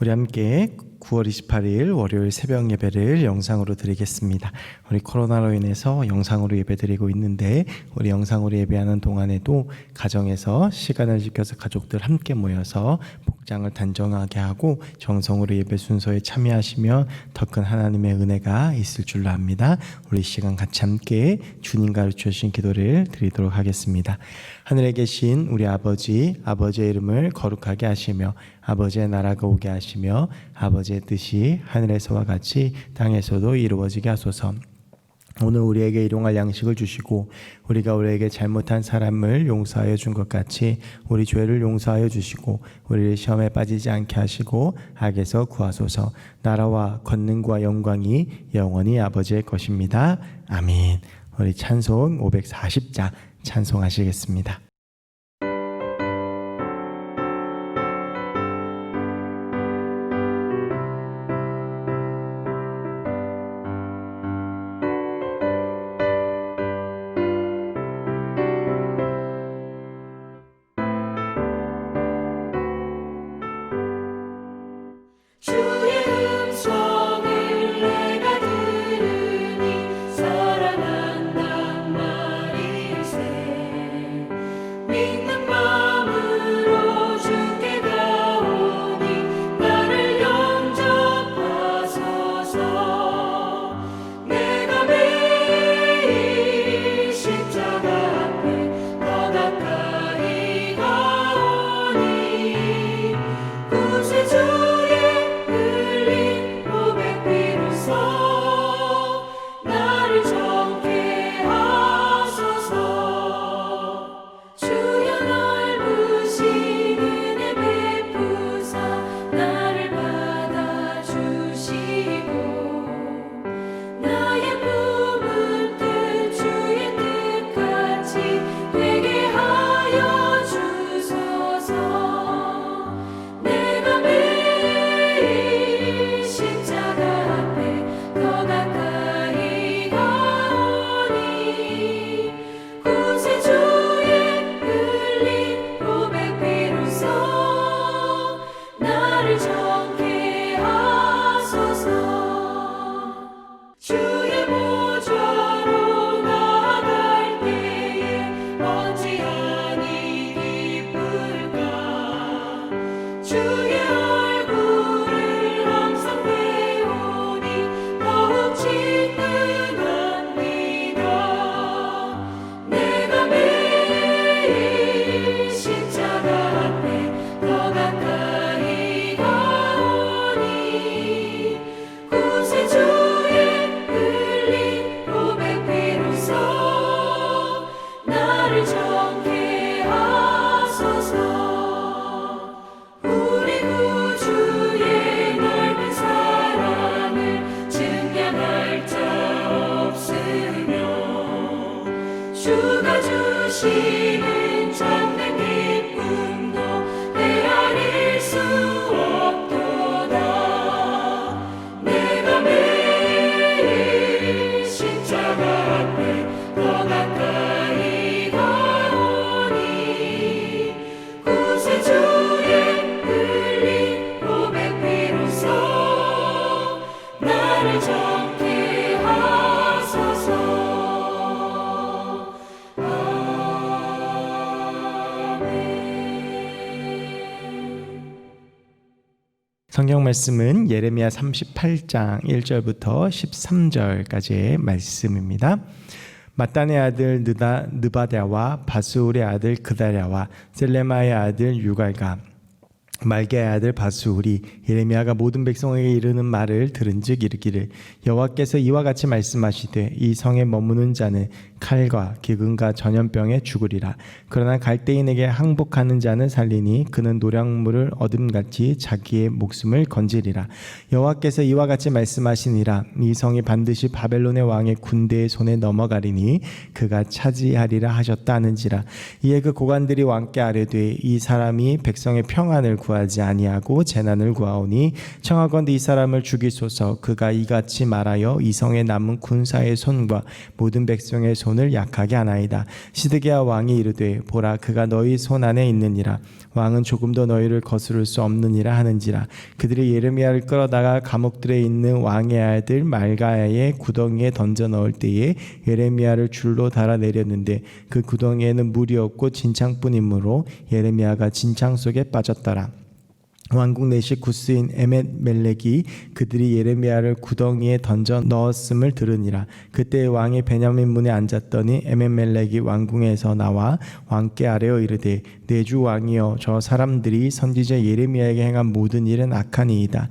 우리 함께 9월 28일 월요일 새벽 예배를 영상으로 드리겠습니다. 우리 코로나로 인해서 영상으로 예배 드리고 있는데 우리 영상으로 예배하는 동안에도 가정에서 시간을 지켜서 가족들 함께 모여서 복장을 단정하게 하고 정성으로 예배 순서에 참여하시면 더 큰 하나님의 은혜가 있을 줄로 압니다. 우리 시간 같이 함께 주님 가르쳐 주신 기도를 드리도록 하겠습니다. 하늘에 계신 우리 아버지의 이름을 거룩하게 하시며 아버지의 나라가 오게 하시며 아버지의 뜻이 하늘에서와 같이 땅에서도 이루어지게 하소서. 오늘 우리에게 일용할 양식을 주시고 우리가 우리에게 잘못한 사람을 용서하여 준 것 같이 우리 죄를 용서하여 주시고 우리를 시험에 빠지지 않게 하시고 악에서 구하소서. 나라와 권능과 영광이 영원히 아버지의 것입니다. 아멘. 우리 찬송 540자 찬송하시겠습니다. 성경 말씀은 예레미야 38장 1절부터 13절까지의 말씀입니다. mattan의 아들 느바랴와 바스울의 아들 그다랴와 셀레마의 아들 유갈가 말게의 아들 바스울이 예레미야가 모든 백성에게 이르는 말을 들은즉 이르기를 여호와께서 이와 같이 말씀하시되 이 성에 머무는 자는 칼과 기근과 전염병에 죽으리라. 그러나 갈대인에게 항복하는 자는 살리니 그는 노량물을 얻음같이 자기의 목숨을 건지리라. 여호와께서 이와 같이 말씀하시니라. 이 성이 반드시 바벨론의 왕의 군대의 손에 넘어가리니 그가 차지하리라 하셨다 하는지라. 이에 그 고관들이 왕께 아뢰되 이 사람이 백성의 평안을 구하지 아니하고 재난을 구하오니 청하건대 이 사람을 죽이소서. 그가 이같이 말하여 이 성에 남은 군사의 손과 모든 백성의 손 손을 약하게 하나이다. 시드기야 왕이 이르되 보라 그가 너희 손 안에 있느니라. 왕은 조금도 너희를 거스를 수 없느니라 하는지라. 그들이 예레미야를 끌어다가 감옥들에 있는 왕의 아들 말가야의 구덩이에 던져 넣을 때에 예레미야를 줄로 달아 내렸는데 그 구덩이에는 물이 없고 진창뿐이므로 예레미야가 진창 속에 빠졌더라. 왕국 내시 구스인 에벳멜렉이 그들이 예레미야를 구덩이에 던져 넣었음을 들으니라. 그때 왕이 베냐민 문에 앉았더니 에벳멜렉이 왕궁에서 나와 왕께 아뢰어 이르되 내 주 왕이여 저 사람들이 선지자 예레미야에게 행한 모든 일은 악하니이다.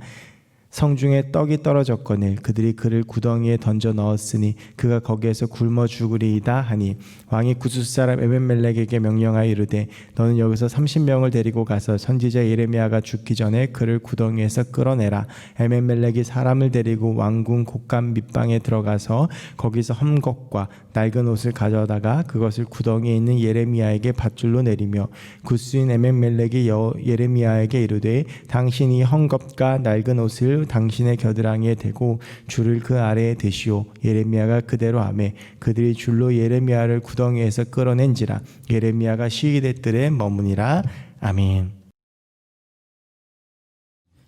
성중에 떡이 떨어졌거늘 그들이 그를 구덩이에 던져 넣었으니 그가 거기에서 굶어 죽으리이다 하니 왕이 구스 사람 에벳멜렉에게 명령하여 이르되 너는 여기서 30명을 데리고 가서 선지자 예레미야가 죽기 전에 그를 구덩이에서 끌어내라. 에벳멜렉이 사람을 데리고 왕궁 곡간 밑방에 들어가서 거기서 험곡과 낡은 옷을 가져다가 그것을 구덩이에 있는 예레미야에게 밧줄로 내리며 구스인 에벳멜렉이 예레미야에게 이르되 당신이 헝겊과 낡은 옷을 당신의 겨드랑이에 대고 줄을 그 아래에 대시오. 예레미야가 그대로 하매 그들이 줄로 예레미야를 구덩이에서 끌어낸지라. 예레미야가 시기대 뜰에 머무니라. 아멘.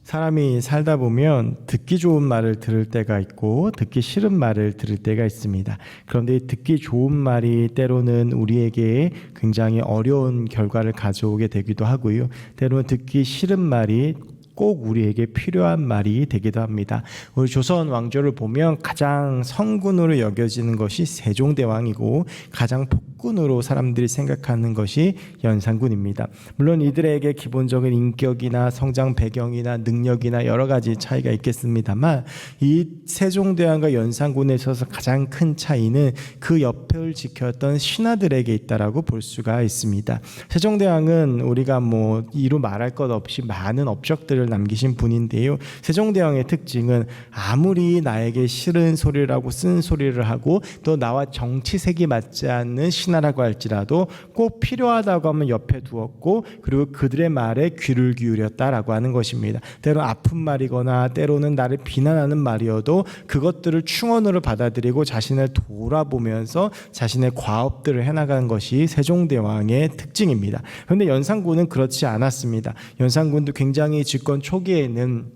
사람이 살다 보면 듣기 좋은 말을 들을 때가 있고 듣기 싫은 말을 들을 때가 있습니다. 그런데 듣기 좋은 말이 때로는 우리에게 굉장히 어려운 결과를 가져오게 되기도 하고요. 때로는 듣기 싫은 말이 꼭 우리에게 필요한 말이 되기도 합니다. 우리 조선 왕조를 보면 가장 성군으로 여겨지는 것이 세종대왕이고 가장 폭군으로 사람들이 생각하는 것이 연산군입니다. 물론 이들에게 기본적인 인격이나 성장 배경이나 능력이나 여러 가지 차이가 있겠습니다만 이 세종대왕과 연산군에 있어서 가장 큰 차이는 그 옆을 지켰던 신하들에게 있다라고 볼 수가 있습니다. 세종대왕은 우리가 이루 말할 것 없이 많은 업적들을 남기신 분인데요. 세종대왕의 특징은 아무리 나에게 싫은 소리라고 쓴 소리를 하고 또 나와 정치색이 맞지 않는 신하라고 할지라도 꼭 필요하다고 하면 옆에 두었고 그리고 그들의 말에 귀를 기울였다라고 하는 것입니다. 때로는 아픈 말이거나 때로는 나를 비난하는 말이어도 그것들을 충언으로 받아들이고 자신을 돌아보면서 자신의 과업들을 해나가는 것이 세종대왕의 특징입니다. 그런데 연산군은 그렇지 않았습니다. 연산군도 굉장히 집권 초기에는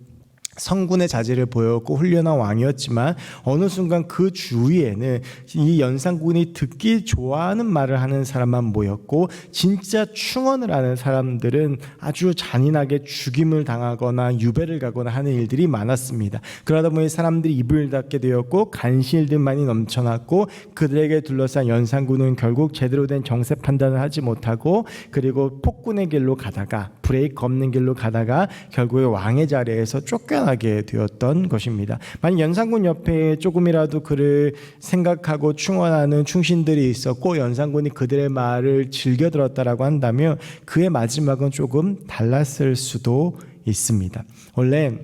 성군의 자질을 보였고 훌륭한 왕이었지만 어느 순간 그 주위에는 이 연산군이 듣기 좋아하는 말을 하는 사람만 모였고 진짜 충언을 하는 사람들은 아주 잔인하게 죽임을 당하거나 유배를 가거나 하는 일들이 많았습니다. 그러다 보니 사람들이 입을 닫게 되었고 간실들만이 넘쳐났고 그들에게 둘러싼 연산군은 결국 제대로 된 정세 판단을 하지 못하고 그리고 폭군의 길로 가다가 브레이크 없는 길로 가다가 결국에 왕의 자리에서 쫓겨나게 되었던 것입니다. 만약 연산군 옆에 조금이라도 그를 생각하고 충원하는 충신들이 있었고 연산군이 그들의 말을 즐겨 들었다라고 한다면 그의 마지막은 조금 달랐을 수도 있습니다. 원래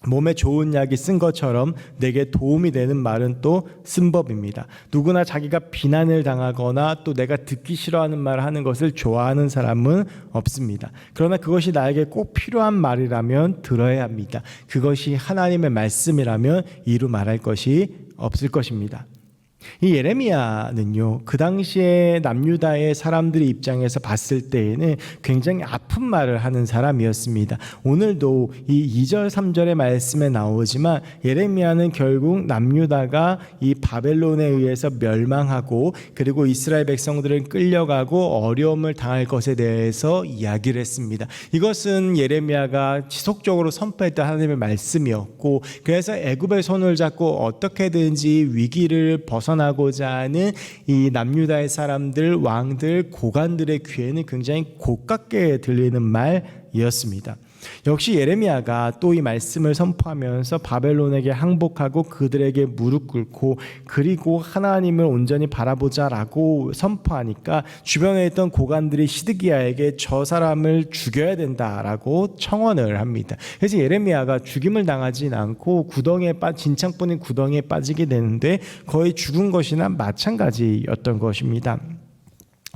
몸에 좋은 약이 쓴 것처럼 내게 도움이 되는 말은 또 쓴 법입니다. 누구나 자기가 비난을 당하거나 또 내가 듣기 싫어하는 말을 하는 것을 좋아하는 사람은 없습니다. 그러나 그것이 나에게 꼭 필요한 말이라면 들어야 합니다. 그것이 하나님의 말씀이라면 이루 말할 것이 없을 것입니다. 이 예레미야는요, 그 당시에 남유다의 사람들의 입장에서 봤을 때에는 굉장히 아픈 말을 하는 사람이었습니다. 오늘도 이 2절 3절의 말씀에 나오지만 예레미야는 결국 남유다가 이 바벨론에 의해서 멸망하고 그리고 이스라엘 백성들은 끌려가고 어려움을 당할 것에 대해서 이야기를 했습니다. 이것은 예레미야가 지속적으로 선포했던 하나님의 말씀이었고 그래서 애굽의 손을 잡고 어떻게든지 위기를 벗어나고자 하는 이 남유다의 사람들, 왕들, 고관들의 귀에는 굉장히 고깝게 들리는 말이었습니다. 역시 예레미야가 또 이 말씀을 선포하면서 바벨론에게 항복하고 그들에게 무릎 꿇고 그리고 하나님을 온전히 바라보자라고 선포하니까 주변에 있던 고관들이 시드기야에게 저 사람을 죽여야 된다라고 청원을 합니다. 그래서 예레미야가 죽임을 당하진 않고 진창뿐인 구덩이에 빠지게 되는데 거의 죽은 것이나 마찬가지였던 것입니다.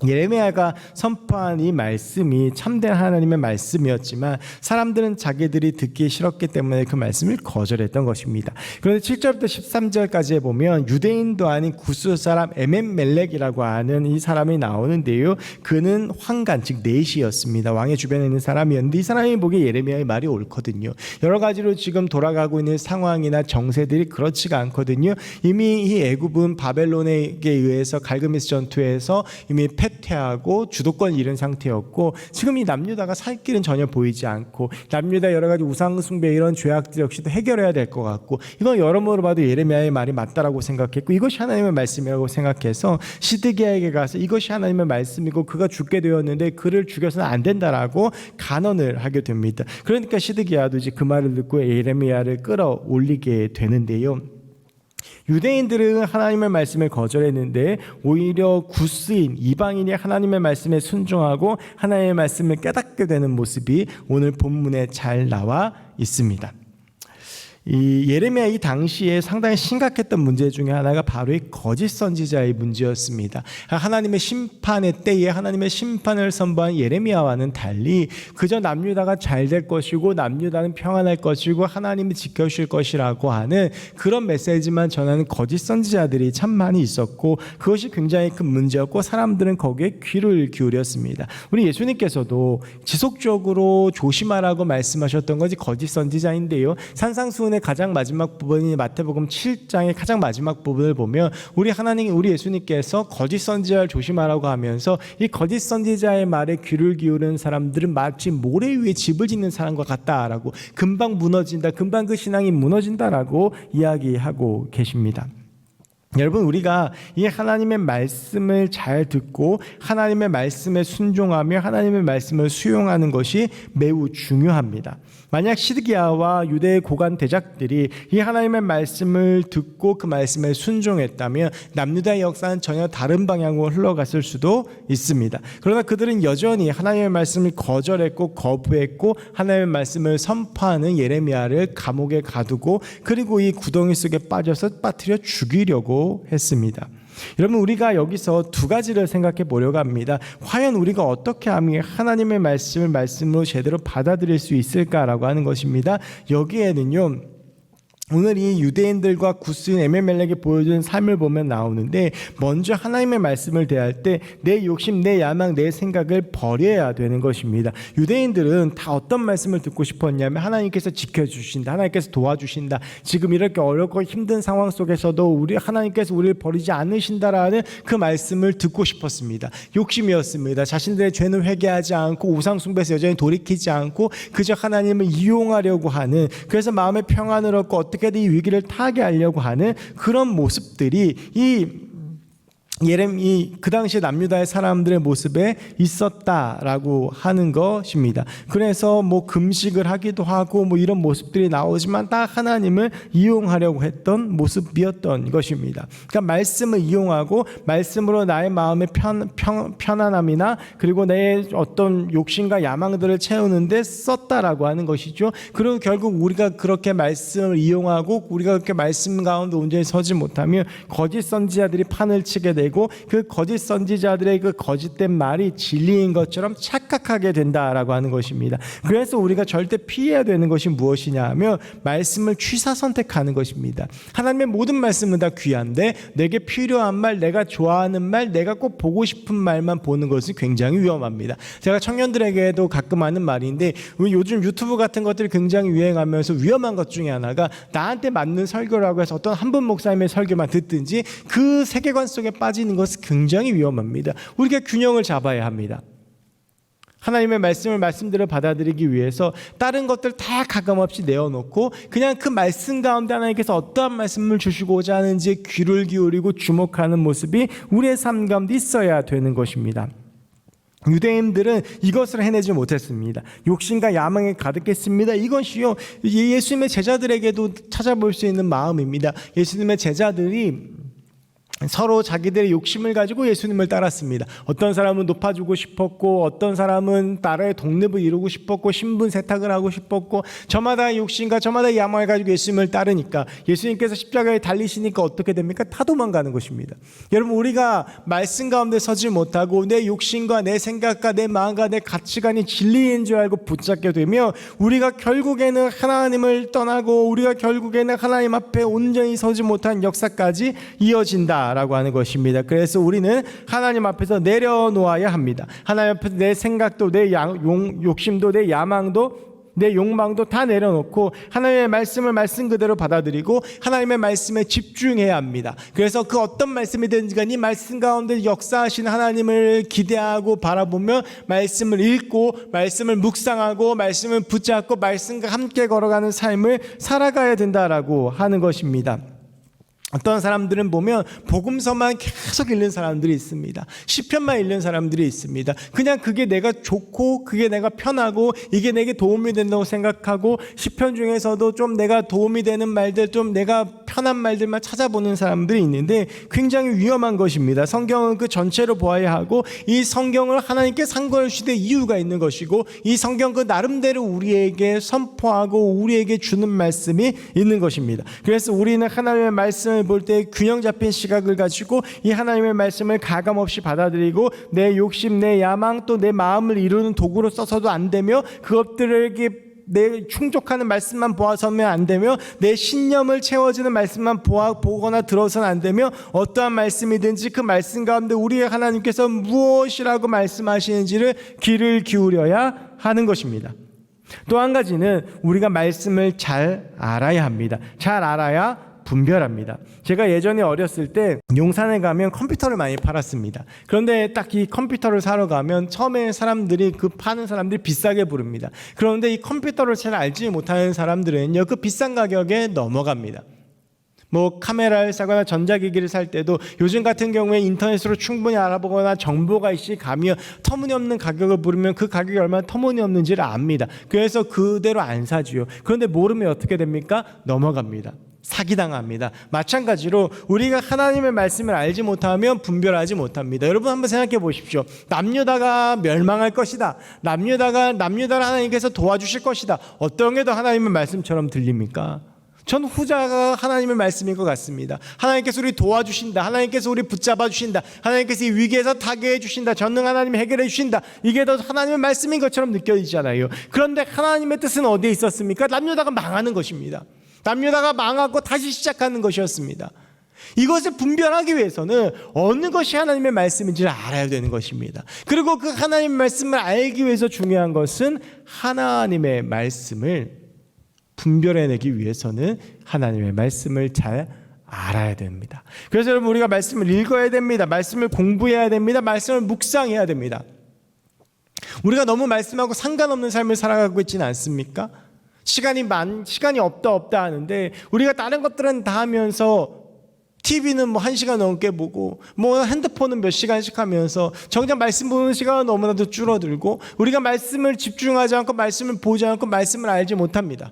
예레미야가 선포한 이 말씀이 참된 하나님의 말씀이었지만 사람들은 자기들이 듣기 싫었기 때문에 그 말씀을 거절했던 것입니다. 그런데 7절부터 13절까지에 보면 유대인도 아닌 구스 사람 에멘멜렉이라고 하는 이 사람이 나오는데요. 그는 환관 즉 내시였습니다. 왕의 주변에 있는 사람이었는데 이 사람이 보기에 예레미야의 말이 옳거든요. 여러 가지로 지금 돌아가고 있는 상황이나 정세들이 그렇지가 않거든요. 이미 이 애굽은 바벨론에게 의해서 갈그미스 전투에서 이미 패퇴하고 주도권 잃은 상태였고 지금 이 남유다가 살 길은 전혀 보이지 않고 남유다 여러 가지 우상 숭배 이런 죄악들 역시도 해결해야 될 것 같고 이건 여러모로 봐도 예레미야의 말이 맞다라고 생각했고 이것이 하나님의 말씀이라고 생각해서 시드기야에게 가서 이것이 하나님의 말씀이고 그가 죽게 되었는데 그를 죽여서는 안 된다라고 간언을 하게 됩니다. 그러니까 시드기야도 이제 그 말을 듣고 예레미야를 끌어올리게 되는데요. 유대인들은 하나님의 말씀을 거절했는데 오히려 구스인 이방인이 하나님의 말씀에 순종하고 하나님의 말씀을 깨닫게 되는 모습이 오늘 본문에 잘 나와 있습니다. 이 예레미야 이 당시에 상당히 심각했던 문제 중에 하나가 바로 이 거짓 선지자의 문제였습니다. 하나님의 심판의 때에 하나님의 심판을 선포한 예레미야와는 달리 그저 남유다가 잘 될 것이고 남유다는 평안할 것이고 하나님이 지켜주실 것이라고 하는 그런 메시지만 전하는 거짓 선지자들이 참 많이 있었고 그것이 굉장히 큰 문제였고 사람들은 거기에 귀를 기울였습니다. 우리 예수님께서도 지속적으로 조심하라고 말씀하셨던 것이 거짓 선지자인데요. 산상수훈의 가장 마지막 부분이 마태복음 7장의 가장 마지막 부분을 보면 우리 예수님께서 거짓 선지자를 조심하라고 하면서 이 거짓 선지자의 말에 귀를 기울이는 사람들은 마치 모래 위에 집을 짓는 사람과 같다라고 금방 무너진다, 금방 그 신앙이 무너진다라고 이야기하고 계십니다. 여러분 우리가 이 하나님의 말씀을 잘 듣고 하나님의 말씀에 순종하며 하나님의 말씀을 수용하는 것이 매우 중요합니다. 만약 시드기야와 유대의 고관 대작들이 이 하나님의 말씀을 듣고 그 말씀에 순종했다면 남유다의 역사는 전혀 다른 방향으로 흘러갔을 수도 있습니다. 그러나 그들은 여전히 하나님의 말씀을 거절했고 거부했고 하나님의 말씀을 선포하는 예레미야를 감옥에 가두고 그리고 이 구덩이 속에 빠져서 빠뜨려 죽이려고 했습니다. 여러분 우리가 여기서 두 가지를 생각해 보려고 합니다. 과연 우리가 어떻게 하면 하나님의 말씀을 말씀으로 제대로 받아들일 수 있을까라고 하는 것입니다. 여기에는요 오늘 이 유대인들과 구스인 에멘멜렉이 보여준 삶을 보면 나오는데 먼저 하나님의 말씀을 대할 때 내 욕심, 내 야망, 내 생각을 버려야 되는 것입니다. 유대인들은 다 어떤 말씀을 듣고 싶었냐면 하나님께서 지켜주신다, 하나님께서 도와주신다, 지금 이렇게 어렵고 힘든 상황 속에서도 하나님께서 우리를 버리지 않으신다라는 그 말씀을 듣고 싶었습니다. 욕심이었습니다. 자신들의 죄는 회개하지 않고 우상 숭배에서 여전히 돌이키지 않고 그저 하나님을 이용하려고 하는, 그래서 마음의 평안을 얻고 어떻게든 이 위기를 타개하려고 하는 그런 모습들이 그 당시 남유다의 사람들의 모습에 있었다라고 하는 것입니다. 그래서 금식을 하기도 하고 이런 모습들이 나오지만 다 하나님을 이용하려고 했던 모습이었던 것입니다. 그러니까 말씀을 이용하고 말씀으로 나의 마음의 편안함이나 그리고 내 어떤 욕심과 야망들을 채우는데 썼다라고 하는 것이죠. 그리고 결국 우리가 그렇게 말씀을 이용하고 우리가 그렇게 말씀 가운데 온전히 서지 못하면 거짓 선지자들이 판을 치게 되고 그 거짓 선지자들의 그 거짓된 말이 진리인 것처럼 착각하게 된다라고 하는 것입니다. 그래서 우리가 절대 피해야 되는 것이 무엇이냐 하면 말씀을 취사 선택하는 것입니다. 하나님의 모든 말씀은 다 귀한데 내게 필요한 말, 내가 좋아하는 말, 내가 꼭 보고 싶은 말만 보는 것은 굉장히 위험합니다. 제가 청년들에게도 가끔 하는 말인데 요즘 유튜브 같은 것들이 굉장히 유행하면서 위험한 것 중에 하나가 나한테 맞는 설교라고 해서 어떤 한 분 목사님의 설교만 듣든지 그 세계관 속에 빠지는 것은 굉장히 위험합니다. 우리가 균형을 잡아야 합니다. 하나님의 말씀을 말씀대로 받아들이기 위해서 다른 것들 다 가감없이 내어놓고 그냥 그 말씀 가운데 하나님께서 어떠한 말씀을 주시고자 하는지 귀를 기울이고 주목하는 모습이 우리의 삶 가운데 있어야 되는 것입니다. 유대인들은 이것을 해내지 못했습니다. 욕심과 야망에 가득했습니다. 이것이요 예수님의 제자들에게도 찾아볼 수 있는 마음입니다. 예수님의 제자들이 서로 자기들의 욕심을 가지고 예수님을 따랐습니다. 어떤 사람은 높아지고 싶었고, 어떤 사람은 나라의 독립을 이루고 싶었고, 신분 세탁을 하고 싶었고, 저마다 욕심과 저마다 야망을 가지고 예수님을 따르니까 예수님께서 십자가에 달리시니까 어떻게 됩니까? 다 도망가는 것입니다. 여러분, 우리가 말씀 가운데 서지 못하고 내 욕심과 내 생각과 내 마음과 내 가치관이 진리인 줄 알고 붙잡게 되면 우리가 결국에는 하나님을 떠나고 우리가 결국에는 하나님 앞에 온전히 서지 못한 역사까지 이어진다 라고 하는 것입니다. 그래서 우리는 하나님 앞에서 내려놓아야 합니다. 하나님 앞에서 내 생각도 내 욕심도 내 야망도 내 욕망도 다 내려놓고 하나님의 말씀을 말씀 그대로 받아들이고 하나님의 말씀에 집중해야 합니다. 그래서 그 어떤 말씀이든지 간에 말씀 가운데 역사하신 하나님을 기대하고 바라보며 말씀을 읽고 말씀을 묵상하고 말씀을 붙잡고 말씀과 함께 걸어가는 삶을 살아가야 된다라고 하는 것입니다. 어떤 사람들은 보면 복음서만 계속 읽는 사람들이 있습니다. 시편만 읽는 사람들이 있습니다. 그냥 그게 내가 좋고 그게 내가 편하고 이게 내게 도움이 된다고 생각하고 시편 중에서도 좀 내가 도움이 되는 말들, 좀 내가 편한 말들만 찾아보는 사람들이 있는데 굉장히 위험한 것입니다. 성경은 그 전체로 보아야 하고 이 성경을 하나님께 상고해 주시되 이유가 있는 것이고 이 성경 그 나름대로 우리에게 선포하고 우리에게 주는 말씀이 있는 것입니다. 그래서 우리는 하나님의 말씀을 볼 때 균형 잡힌 시각을 가지고 이 하나님의 말씀을 가감없이 받아들이고 내 욕심, 내 야망 또 내 마음을 이루는 도구로 써서도 안 되며 그것들에게 내 충족하는 말씀만 보아서면 안 되며 내 신념을 채워지는 말씀만 보거나 들어서는 안 되며 어떠한 말씀이든지 그 말씀 가운데 우리의 하나님께서 무엇이라고 말씀하시는지를 귀를 기울여야 하는 것입니다. 또 한 가지는 우리가 말씀을 잘 알아야 합니다. 잘 알아야 분별합니다. 제가 예전에 어렸을 때 용산에 가면 컴퓨터를 많이 팔았습니다. 그런데 딱 이 컴퓨터를 사러 가면 처음에 사람들이 그 파는 사람들이 비싸게 부릅니다. 그런데 이 컴퓨터를 잘 알지 못하는 사람들은요 그 비싼 가격에 넘어갑니다. 뭐 카메라를 사거나 전자기기를 살 때도 요즘 같은 경우에 인터넷으로 충분히 알아보거나 정보가 있이 가면 터무니없는 가격을 부르면 그 가격이 얼마나 터무니없는지를 압니다. 그래서 그대로 안 사지요. 그런데 모르면 어떻게 됩니까? 넘어갑니다. 사기당합니다. 마찬가지로 우리가 하나님의 말씀을 알지 못하면 분별하지 못합니다. 여러분 한번 생각해 보십시오. 남유다가 멸망할 것이다. 남유다를 하나님께서 도와주실 것이다. 어떤 게 더 하나님의 말씀처럼 들립니까? 전 후자가 하나님의 말씀인 것 같습니다. 하나님께서 우리 도와주신다. 하나님께서 우리 붙잡아 주신다. 하나님께서 이 위기에서 타개해 주신다. 전능한 하나님이 해결해 주신다. 이게 더 하나님의 말씀인 것처럼 느껴지잖아요. 그런데 하나님의 뜻은 어디에 있었습니까? 남유다가 망하는 것입니다. 남유다가 망하고 다시 시작하는 것이었습니다. 이것을 분별하기 위해서는 어느 것이 하나님의 말씀인지를 알아야 되는 것입니다. 그리고 그 하나님의 말씀을 알기 위해서 중요한 것은 하나님의 말씀을 분별해내기 위해서는 하나님의 말씀을 잘 알아야 됩니다. 그래서 여러분 우리가 말씀을 읽어야 됩니다. 말씀을 공부해야 됩니다. 말씀을 묵상해야 됩니다. 우리가 너무 말씀하고 상관없는 삶을 살아가고 있지는 않습니까? 시간이 없다 하는데 우리가 다른 것들은 다 하면서 TV는 뭐 1시간 넘게 보고 뭐 핸드폰은 몇 시간씩 하면서 정작 말씀 보는 시간은 너무나도 줄어들고 우리가 말씀을 집중하지 않고 말씀을 보지 않고 말씀을 알지 못합니다.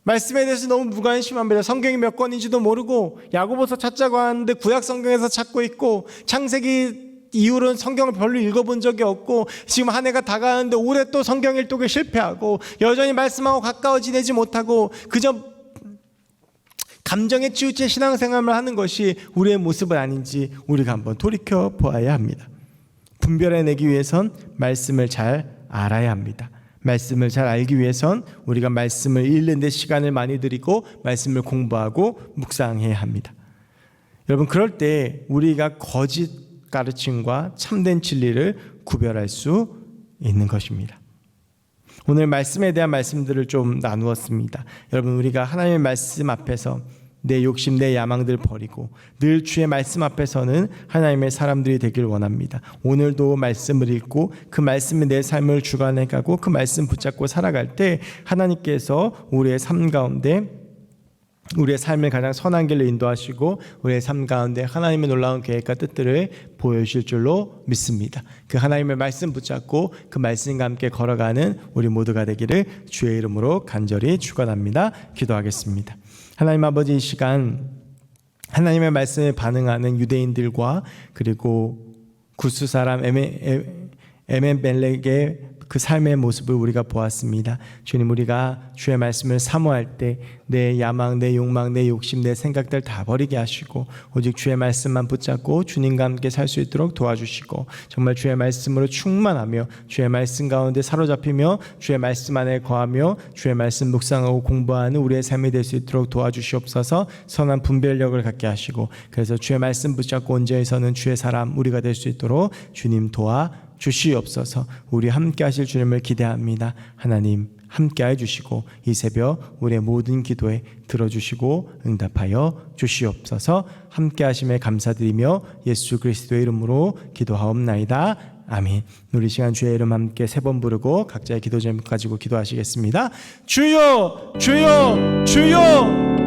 말씀에 대해서 너무 무관심합니다. 성경이 몇 권인지도 모르고 야고보서 찾자고 하는데 구약 성경에서 찾고 있고 창세기 이후로는 성경을 별로 읽어본 적이 없고 지금 한 해가 다가가는데 올해 또 성경 일독에 실패하고 여전히 말씀하고 가까워 지내지 못하고 그저 감정에 치우친 신앙생활을 하는 것이 우리의 모습은 아닌지 우리가 한번 돌이켜 보아야 합니다. 분별해내기 위해선 말씀을 잘 알아야 합니다. 말씀을 잘 알기 위해선 우리가 말씀을 읽는 데 시간을 많이 들이고 말씀을 공부하고 묵상해야 합니다. 여러분 그럴 때 우리가 거짓 가르침과 참된 진리를 구별할 수 있는 것입니다. 오늘 말씀에 대한 말씀들을 좀 나누었습니다. 여러분 우리가 하나님의 말씀 앞에서 내 욕심, 내 야망들 버리고 늘 주의 말씀 앞에서는 하나님의 사람들이 되길 원합니다. 오늘도 말씀을 읽고 그 말씀이 내 삶을 주관해가고 그 말씀 붙잡고 살아갈 때 하나님께서 우리의 삶 가운데 우리의 삶을 가장 선한 길로 인도하시고 우리의 삶 가운데 하나님의 놀라운 계획과 뜻들을 보여주실 줄로 믿습니다. 그 하나님의 말씀 붙잡고 그 말씀과 함께 걸어가는 우리 모두가 되기를 주의 이름으로 간절히 축원합니다. 기도하겠습니다. 하나님 아버지 이 시간 하나님의 말씀에 반응하는 유대인들과 그리고 구스 사람 에벤멜렉의 그 삶의 모습을 우리가 보았습니다. 주님, 우리가 주의 말씀을 사모할 때 내 야망, 내 욕망, 내 욕심, 내 생각들 다 버리게 하시고 오직 주의 말씀만 붙잡고 주님과 함께 살 수 있도록 도와주시고 정말 주의 말씀으로 충만하며 주의 말씀 가운데 사로잡히며 주의 말씀 안에 거하며 주의 말씀 묵상하고 공부하는 우리의 삶이 될 수 있도록 도와주시옵소서. 선한 분별력을 갖게 하시고 그래서 주의 말씀 붙잡고 온전히 주의 사람 우리가 될 수 있도록 주님 도와 주시옵소서. 우리 함께 하실 주님을 기대합니다. 하나님 함께해 주시고 이 새벽 우리의 모든 기도에 들어주시고 응답하여 주시옵소서. 함께 하심에 감사드리며 예수 그리스도의 이름으로 기도하옵나이다. 아멘. 우리 시간 주의 이름 함께 3번 부르고 각자의 기도 제목 가지고 기도하시겠습니다. 주여 주여 주여